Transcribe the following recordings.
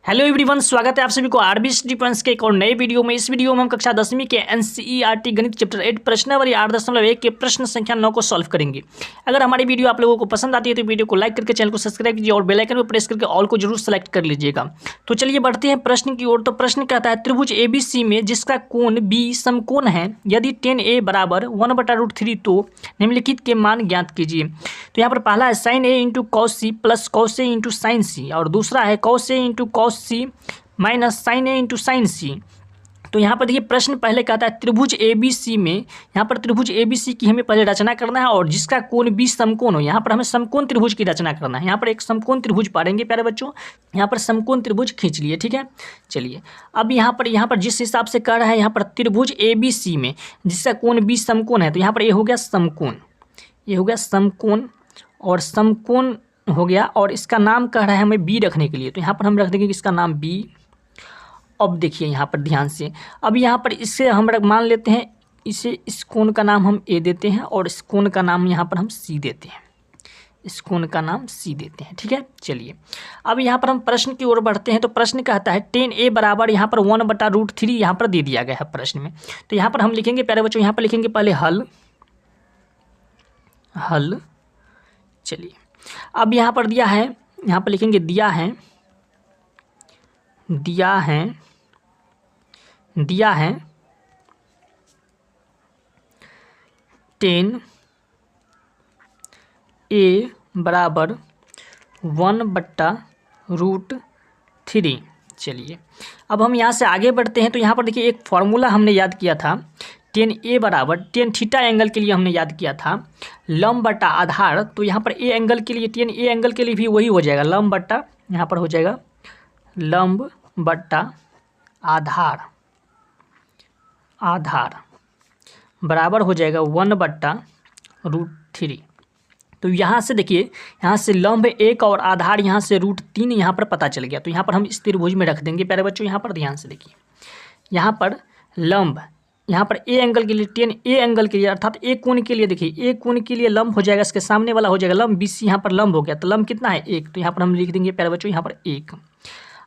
Hello everyone, स्वागत है आप सभी को आरबीएस डिफेंस के एक और नए वीडियो में। इस वीडियो में हम कक्षा 10वीं के एनसीईआरटी गणित चैप्टर 8 प्रश्नावली 8.1 के प्रश्न संख्या 9 को सॉल्व करेंगे। अगर हमारी वीडियो आप लोगों को पसंद आती है तो वीडियो को लाइक करके चैनल को सब्सक्राइब कीजिए और बेल आइकन पर प्रेस करके ऑल को जरूर सेलेक्ट कर लीजिएगा। तो चलिए बढ़ते हैं प्रश्न की ओर। तो प्रश्न कहता है त्रिभुज एबीसी में जिसका कोण बी समकोण है, यदि tan a बराबर 1/√3 तो निम्नलिखित के मान ज्ञात कीजिए। तो यहाँ पर पहला है sin a into cos C plus cos A into sine C, और दूसरा है cos A into cos C minus sine A into sine C. तो यहाँ पर देखिए प्रश्न पहले कहता है त्रिभुज एबीसी में, यहाँ पर त्रिभुज एबीसी की हमें पहले रचना करना है और जिसका कोण बी समकोण हो। यहाँ पर हमें समकोण त्रिभुज की रचना करना है। यहाँ पर एक समकोण त्रिभुज पढ़ेंगे प्यारे बच्चों। यहाँ पर समकोण त्रिभुज खींच लिए, ठीक है। चलिए अब यहाँ पर जिस हिसाब से कह रहा है, यहाँ पर त्रिभुज एबीसी में जिसका कोण बी समकोण है, तो यहाँ पर ये हो गया समकोण, ये हो गया समकोण और समकोण हो गया, और इसका नाम कह रहा है हमें बी रखने के लिए। तो यहाँ पर हम रख देंगे इसका नाम बी। अब देखिए यहाँ पर ध्यान से, अब यहाँ पर इससे हम मान लेते हैं, इसे इस कोण का नाम हम ए देते हैं और इस कोण का नाम यहाँ पर हम सी देते हैं, इस कोण का नाम सी देते हैं, ठीक है। चलिए अब यहाँ पर हम प्रश्न की ओर बढ़ते हैं। तो प्रश्न कहता है tan a बराबर यहाँ पर 1/√3 यहाँ पर दे दिया गया है प्रश्न में। तो यहाँ पर हम लिखेंगे प्यारे बच्चों, यहाँ पर लिखेंगे पहले हल। चलिए अब यहाँ पर दिया है, यहाँ पर लिखेंगे दिया है tan a बराबर 1/√3। चलिए अब हम यहाँ से आगे बढ़ते हैं। तो यहाँ पर देखिए एक फॉर्मूला हमने याद किया था, tan a बराबर tan थीटा एंगल के लिए हमने याद किया था लंब बटा आधार। तो यहाँ पर a एंगल के लिए, tan a एंगल के लिए भी वही हो जाएगा, लंब बटा, यहाँ पर हो जाएगा लंब बटा आधार बराबर हो जाएगा 1/√3। तो यहाँ से देखिए, यहाँ से लंब 1 और आधार यहाँ से √3 यहाँ पर पता चल गया। तो यहाँ पर हम इस त्रिभुज में रख देंगे प्यारे बच्चों। यहाँ पर ध्यान से देखिए, यहाँ पर लंब, यहाँ पर ए एंगल के लिए, tan ए एंगल के लिए अर्थात ए कोण के लिए, देखिए ए कोण के लिए लंब हो जाएगा, इसके सामने वाला हो जाएगा लंब BC। यहाँ पर लंब हो गया, तो लंब कितना है 1। तो यहाँ पर हम लिख देंगे प्यारे बच्चों यहाँ पर 1।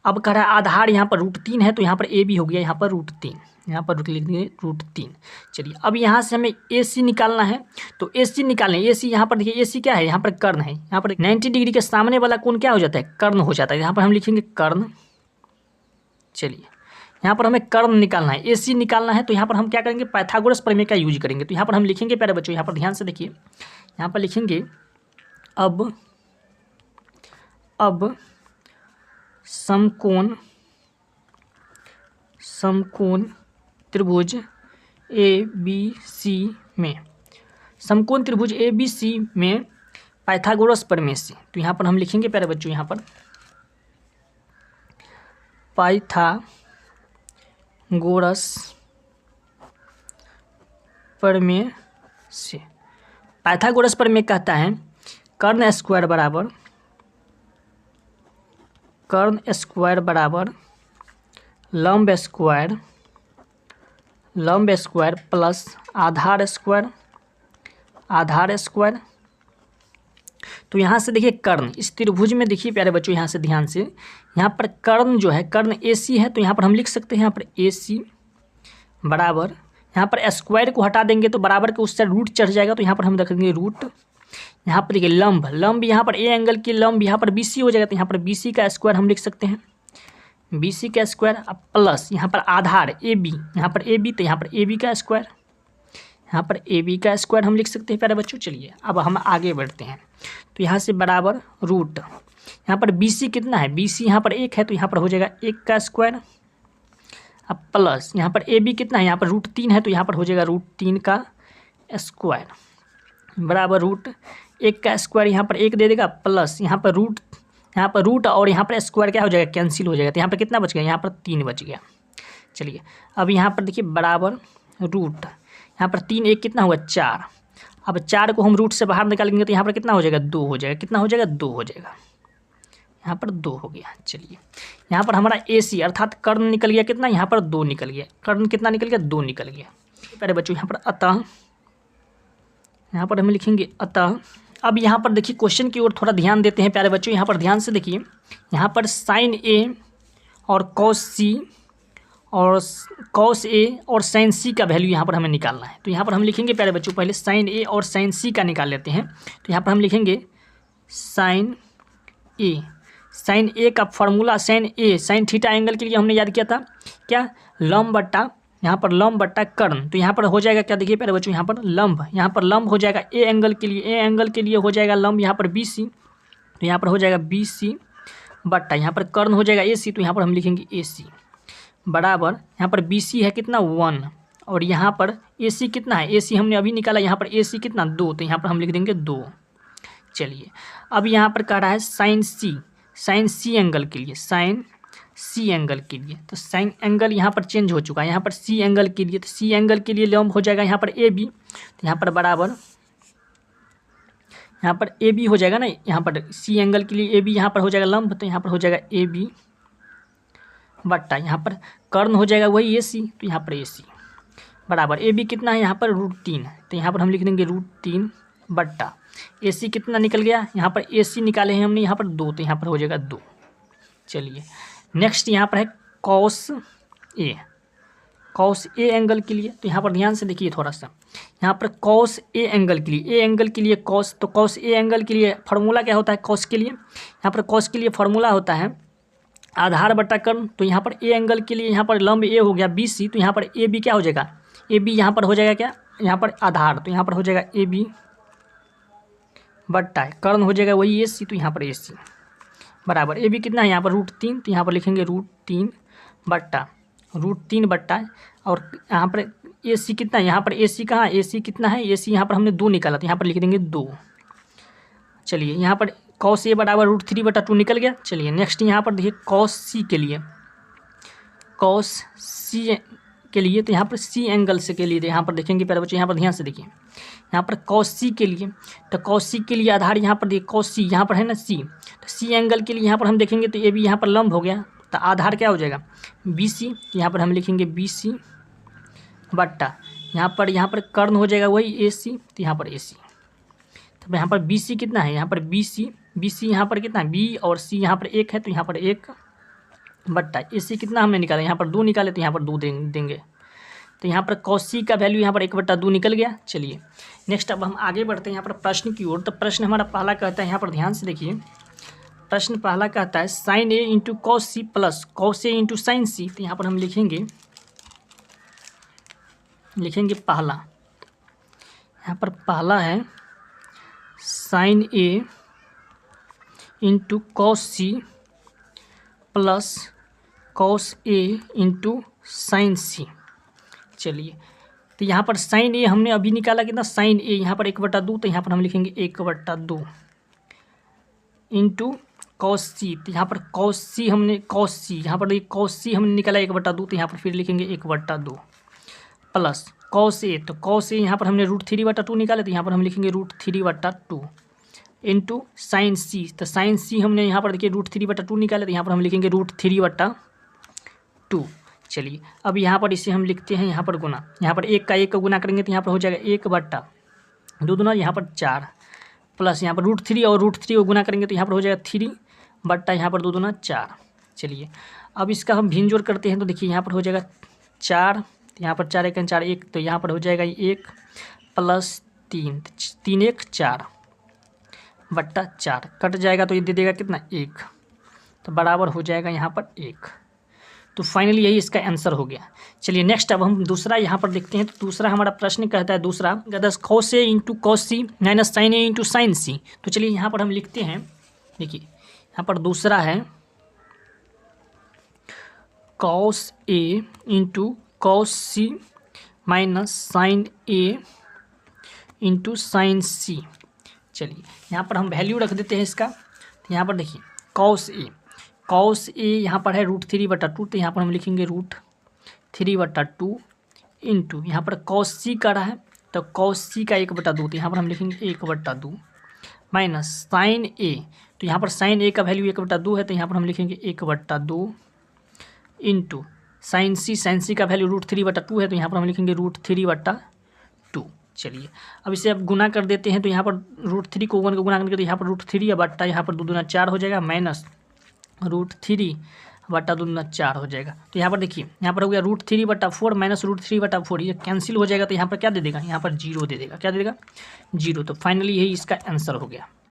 अब कह रहा है आधार यहाँ पर √3 है, तो यहाँ पर ए भी हो गया, यहाँ पर √3, यहाँ पर लिख देंगे √3। चलिए अब यहाँ से हमें AC निकालना है। तो AC निकालना है, AC यहाँ पर देखिए AC क्या है, यहाँ पर कर्ण है। यहाँ पर 90 डिग्री के सामने वाला कोण क्या हो जाता है, कर्ण हो जाता है। यहाँ पर हम लिखेंगे कर्ण। चलिए यहाँ पर हमें कर्ण निकालना है, AC निकालना है। तो यहाँ पर हम क्या करेंगे, पाइथागोरस प्रमेय का यूज करेंगे। तो यहाँ पर हम लिखेंगे प्यारे बच्चों, यहाँ पर ध्यान से देखिए, यहाँ पर लिखेंगे अब समकोण त्रिभुज ABC में, समकोण त्रिभुज ABC में पाइथागोरस प्रमेय से। तो यहाँ पर हम लिखेंगे प्यारे बच्चों, यहाँ पर पाइथागोरस प्रमेय से। पाइथागोरस प्रमेय कहता है कर्ण स्क्वायर बराबर लंब स्क्वायर प्लस आधार स्क्वायर। तो यहाँ से देखिए कर्ण, इस त्रिभुज में देखिए प्यारे बच्चों, यहाँ से ध्यान से, यहाँ पर कर्ण जो है, कर्ण AC है। तो यहाँ पर हम लिख सकते हैं, यहाँ पर AC बराबर, यहाँ पर स्क्वायर को हटा देंगे तो बराबर के उससे रूट चढ़ जाएगा। तो यहाँ पर हम रखेंगे रूट। यहाँ पर देखिए लंब यहाँ पर ए एंगल की लंब यहाँ पर BC हो जाएगा। तो यहाँ पर BC का स्क्वायर हम लिख सकते हैं, BC का स्क्वायर। अब प्लस यहाँ पर आधार AB, यहाँ पर AB, तो यहाँ पर AB का स्क्वायर, यहाँ पर AB का स्क्वायर हम लिख सकते हैं प्यारे बच्चों। चलिए अब हम आगे बढ़ते हैं। तो यहाँ से बराबर रूट, यहाँ पर BC कितना है, BC यहाँ पर 1 है, तो यहाँ पर हो जाएगा 1 का स्क्वायर। अब प्लस यहाँ पर AB कितना है, यहाँ पर √3 है, तो यहाँ पर हो जाएगा √3 का स्क्वायर बराबर √1 का स्क्वायर। यहाँ पर 1 दे देगा, प्लस यहाँ पर रूट और यहाँ पर स्क्वायर क्या हो जाएगा, कैंसिल हो जाएगा। तो यहाँ पर कितना बच गया, यहाँ पर 3 बच गया। चलिए अब यहाँ पर देखिए बराबर रूट, यहाँ पर 3 1 कितना हुआ 4। अब 4 को हम रूट से बाहर निकालेंगे तो यहाँ पर कितना हो जाएगा, 2 हो जाएगा। कितना हो जाएगा, 2 हो जाएगा। यहाँ पर 2 हो गया। चलिए यहाँ पर हमारा AC अर्थात कर्ण निकल गया कितना, यहाँ पर 2 निकल गया। कर्ण कितना निकल गया, 2 निकल गया। प्यारे बच्चों यहाँ पर अतः, यहाँ पर हम लिखेंगे अतः। अब यहाँ पर देखिए क्वेश्चन की ओर थोड़ा ध्यान देते हैं प्यारे बच्चों। यहाँ पर ध्यान से देखिए, यहाँ पर साइन ए और कॉस सी और कॉस ए और साइन सी का वैल्यू यहाँ पर हमें निकालना है। तो यहाँ पर हम लिखेंगे प्यारे बच्चों, पहले साइन ए और साइन सी का निकाल लेते हैं। तो यहाँ पर हम लिखेंगे साइन ए। साइन ए का फॉर्मूला साइन ए साइन थीटा एंगल के लिए हमने याद किया था क्या, लंब बट्टा यहाँ पर लंब बट्टा कर्ण। तो यहाँ पर हो जाएगा क्या, देखिए प्यारे बच्चों, यहाँ पर लंब हो जाएगा ए एंगल के लिए हो जाएगा लंब यहाँ पर बी सी। तो यहाँ पर हो जाएगा बी सी बट्टा यहाँ पर कर्ण हो जाएगा ए सी। तो यहाँ पर हम लिखेंगे ए सी बराबर यहाँ पर बी सी है कितना 1 और यहाँ पर ए सी कितना है, ए सी हमने अभी निकाला, यहाँ पर ए सी कितना 2। तो यहाँ पर हम लिख देंगे 2। चलिए अब यहाँ पर कह रहा है साइन सी एंगल के लिए, साइन सी एंगल के लिए। तो साइन एंगल यहाँ पर चेंज हो चुका है, यहाँ पर सी एंगल के लिए। तो सी एंगल के लिए लंब हो जाएगा यहाँ पर ए बी। तो यहाँ पर बराबर यहाँ पर ए बी हो जाएगा ना, यहाँ पर सी एंगल के लिए ए बी यहाँ पर हो जाएगा लंब। तो यहाँ पर हो जाएगा ए बी बट्टा यहाँ पर कर्ण हो जाएगा वही ए सी। तो यहाँ पर ए सी बराबर ए बी कितना है यहाँ पर √3। तो यहाँ पर हम लिख देंगे √3 बट्टा ए सी कितना निकल गया, यहाँ पर ए सी निकाले हैं हमने यहाँ पर 2। तो यहाँ पर हो जाएगा 2। चलिए नेक्स्ट यहाँ पर है कॉस ए एंगल के लिए। तो यहाँ पर ध्यान से देखिए थोड़ा सा, यहाँ पर कॉस ए एंगल के लिए कॉस। तो कॉस ए एंगल के लिए फार्मूला क्या होता है कॉस के लिए, यहाँ पर कॉस के लिए फार्मूला होता है आधार बट्टा कर्ण। तो यहाँ पर ए एंगल के लिए यहाँ पर लंब ए हो गया बी सी। तो यहाँ पर ए बी क्या हो जाएगा, ए बी यहाँ पर हो जाएगा क्या, यहाँ पर आधार। तो यहाँ पर हो जाएगा ए बी बट्टा कर्ण हो जाएगा वही ए सी। तो यहाँ पर ए सी बराबर ए बी कितना है यहाँ पर √3। तो यहाँ पर लिखेंगे √3 बट्टा और यहाँ पर ए सी कितना है, यहाँ पर ए सी कहाँ, ए सी कितना है, ए सी यहाँ पर हमने 2 निकाला। तो यहाँ पर लिख देंगे 2। चलिए यहाँ पर कॉस ए बराबर √3/2 निकल गया। चलिए नेक्स्ट यहाँ पर देखिए कॉस सी के लिए। तो यहाँ पर सी एंगल से के लिए यहाँ पर देखेंगे प्यारे बच्चों, यहाँ पर ध्यान से देखिए, यहाँ पर कॉस सी के लिए। तो कॉस सी के लिए आधार यहाँ पर देखिए कॉस सी यहाँ पर है ना सी। तो सी एंगल के लिए यहाँ पर हम देखेंगे तो ए बी यहाँ पर लंब हो गया। तो आधार क्या हो जाएगा बी सी। तो यहाँ पर हम लिखेंगे बी सी बट्टा यहाँ पर कर्ण हो जाएगा वही ए सी। तो यहाँ पर ए सी। तो यहाँ पर बी सी कितना है, यहाँ पर बी सी यहाँ पर कितना है, बी और सी यहाँ पर 1 है। तो यहाँ पर 1 बट्टा ए सी कितना हमने निकाला, यहाँ पर 2 निकाले। तो यहाँ पर 2 देंगे। तो यहाँ पर कॉस सी का वैल्यू यहाँ पर 1/2 निकल गया। चलिए नेक्स्ट अब हम आगे बढ़ते हैं यहाँ पर प्रश्न की ओर। तो प्रश्न हमारा पहला कहता है, यहाँ पर ध्यान से देखिए, प्रश्न पहला कहता है sine A into cos C plus cos A into sine C. तो यहाँ पर हम लिखेंगे पहला, यहाँ पर पहला है sine A into cos C plus cos A into sine C. चलिए तो यहाँ पर साइन ए हमने अभी निकाला कितना, साइन ए यहाँ पर 1/2। तो यहाँ पर हम लिखेंगे 1/2 इंटू कॉस सी। तो यहाँ पर कॉस सी यहाँ पर देखिए कॉस सी हमने निकाला 1/2। तो यहाँ पर फिर लिखेंगे 1/2 प्लस कॉस ए। तो कॉस ए यहाँ पर हमने √3/2 निकाले। तो यहाँ पर हम लिखेंगे √3/2 इंटू साइन सी। तो साइन सी हमने यहाँ पर देखिए √3/2 निकाले। तो यहाँ पर हम लिखेंगे √3/2। चलिए अब यहाँ पर इसे हम लिखते हैं यहाँ पर गुना, यहाँ पर 1 का 1 का गुना करेंगे। तो यहाँ पर हो जाएगा 1/2 दूना यहाँ पर 4 प्लस यहाँ पर √3 और √3 को गुना करेंगे। तो यहाँ पर हो जाएगा 3 बट्टा यहाँ पर 2 दूना 4। चलिए अब इसका हम भिन्न जोड़ करते हैं। तो देखिए यहाँ पर हो जाएगा 4, यहाँ पर 4 1 4 1। तो यहाँ पर हो जाएगा 1 प्लस 3 3 1 4 बट्टा 4 कट जाएगा। तो ये दे देगा कितना 1। तो बराबर हो जाएगा यहाँ पर 1। तो फाइनली यही इसका आंसर हो गया। चलिए नेक्स्ट अब हम दूसरा यहाँ पर देखते हैं। तो दूसरा हमारा प्रश्न कहता है, दूसरा cos A into cos C minus sine A into sine C. तो चलिए यहाँ पर हम लिखते हैं, देखिए यहाँ पर दूसरा है cos A into cos C minus sine A into sine C. चलिए यहाँ पर हम वैल्यू रख देते हैं इसका। तो यहाँ पर देखिए कॉस ए यहाँ पर है √3/2। तो यहाँ पर हम लिखेंगे √3/2 इंटू यहाँ पर कॉस सी का रहा है। तो कॉस सी का 1/2। तो यहाँ पर हम लिखेंगे 1/2 माइनस साइन ए। तो यहाँ पर साइन ए का वैल्यू 1/2 है। तो यहाँ पर हम लिखेंगे 1/2 इंटू साइन सी का वैल्यू √3/2 है। तो यहाँ पर हम लिखेंगे √3/2। चलिए अब इसे अब गुना कर देते हैं। तो यहाँ पर √3 को 1 को गुना करके तो यहाँ पर √3 बट्टा यहाँ पर 2 दूना 4 हो जाएगा माइनस √3 बटा 2 4 हो जाएगा। तो यहाँ पर देखिए, यहाँ पर हो गया √3/4 माइनस √3/4, ये कैंसिल हो जाएगा। तो यहाँ पर क्या दे देगा, यहाँ पर 0 दे देगा। क्या दे देगा, 0। तो फाइनली यही इसका आंसर हो गया।